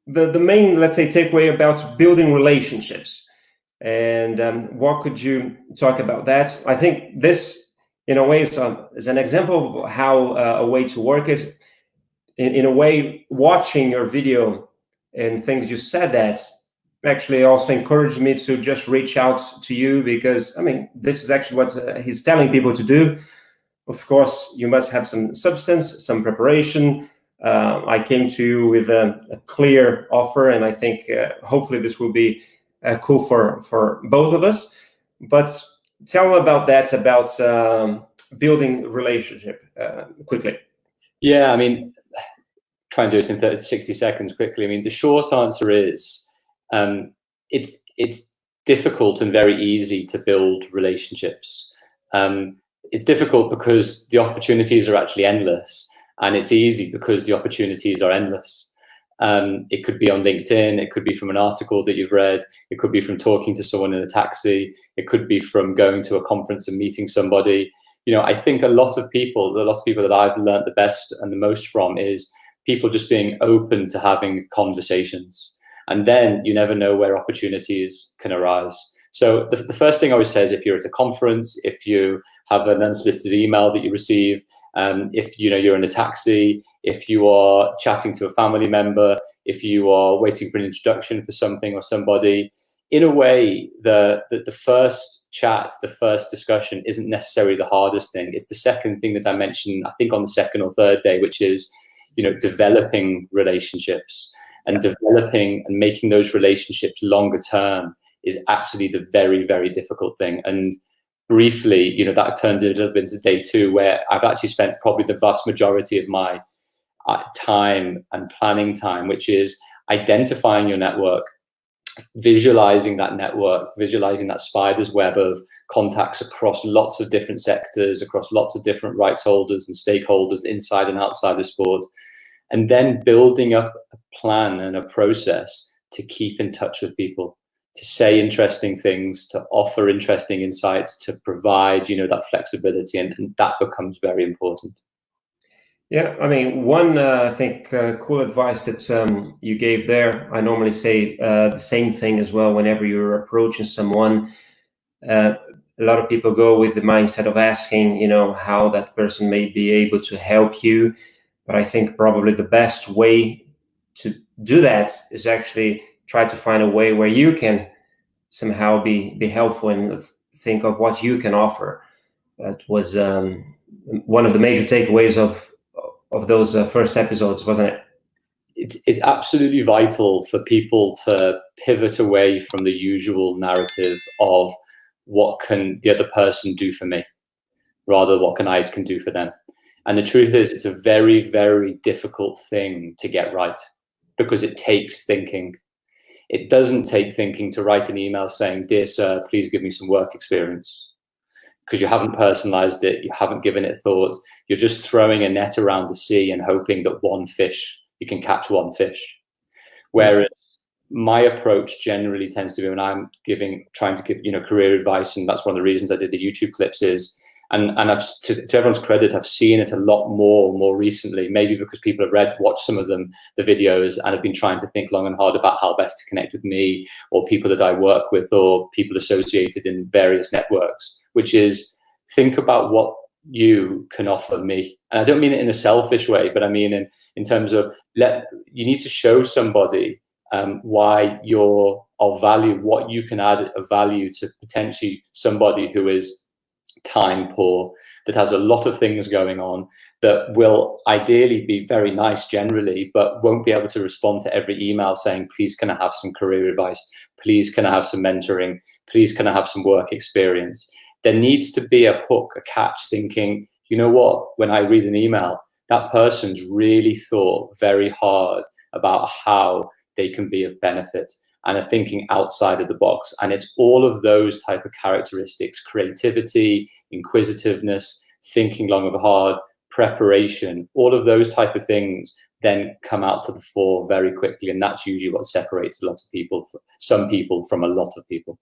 the main, let's say, takeaway about building relationships. And what could you talk about that? I think this, in a way, is an example of how a way to work is. In a way, watching your video and things you said that actually also encouraged me to just reach out to you, because I mean, this is actually what he's telling people to do. Of course, you must have some substance, some preparation. I came to you with a clear offer, and I think hopefully this will be cool for both of us. But tell about that, about building relationship quickly. Yeah, I mean, try and do it in 60 seconds quickly. I mean, the short answer is it's difficult and very easy to build relationships. It's difficult because the opportunities are actually endless, and it's easy because the opportunities are endless. It could be on LinkedIn, it could be from an article that you've read, it could be from talking to someone in a taxi, it could be from going to a conference and meeting somebody. You know, I think a lot of people that I've learned the best and the most from is people just being open to having conversations. And then you never know where opportunities can arise. So the first thing I always say is, if you're at a conference, if you have an unsolicited email that you receive, if you're in a taxi, if you are chatting to a family member, if you are waiting for an introduction for something or somebody, in a way, the first chat, the first discussion isn't necessarily the hardest thing. It's the second thing that I mentioned, I think on the second or third day, which is, developing relationships and developing and making those relationships longer term is actually the very, very difficult thing. And briefly, that turns into a little bit into day two, where I've actually spent probably the vast majority of my time and planning time, which is identifying your network, visualizing that network, visualizing that spider's web of contacts across lots of different sectors, across lots of different rights holders and stakeholders inside and outside of sport, and then building up a plan and a process to keep in touch with people, to say interesting things, to offer interesting insights, to provide, that flexibility, and that becomes very important. Yeah, I mean, one I think cool advice that you gave there. I normally say the same thing as well whenever you're approaching someone. A lot of people go with the mindset of asking, how that person may be able to help you. But I think probably the best way to do that is actually try to find a way where you can somehow be helpful and think of what you can offer. That was one of the major takeaways of those first episodes, wasn't it? It's absolutely vital for people to pivot away from the usual narrative of what can the other person do for me, rather what I can do for them. And the truth is, it's a very, very difficult thing to get right, because it takes thinking. It doesn't take thinking to write an email saying, "Dear sir, please give me some work experience," because you haven't personalized it, you haven't given it thought. You're just throwing a net around the sea and hoping that you can catch one fish. Whereas my approach generally tends to be, when I'm trying to give career advice, and that's one of the reasons I did the YouTube clips, is, and I've, to everyone's credit, I've seen it a lot more recently, maybe because people have watched some of the videos and have been trying to think long and hard about how best to connect with me or people that I work with or people associated in various networks, which is, think about what you can offer me. And I don't mean it in a selfish way, but I mean in terms of, you need to show somebody why you're of value, what you can add of value to potentially somebody who is time poor, that has a lot of things going on, that will ideally be very nice generally, but won't be able to respond to every email saying, "Please, can I have some career advice? Please, can I have some mentoring? Please, can I have some work experience?" There needs to be a hook, a catch, thinking, you know what, when I read an email, that person's really thought very hard about how they can be of benefit and are thinking outside of the box. And it's all of those type of characteristics: creativity, inquisitiveness, thinking long and hard, preparation, all of those type of things then come out to the fore very quickly. And that's usually what separates some people from a lot of people.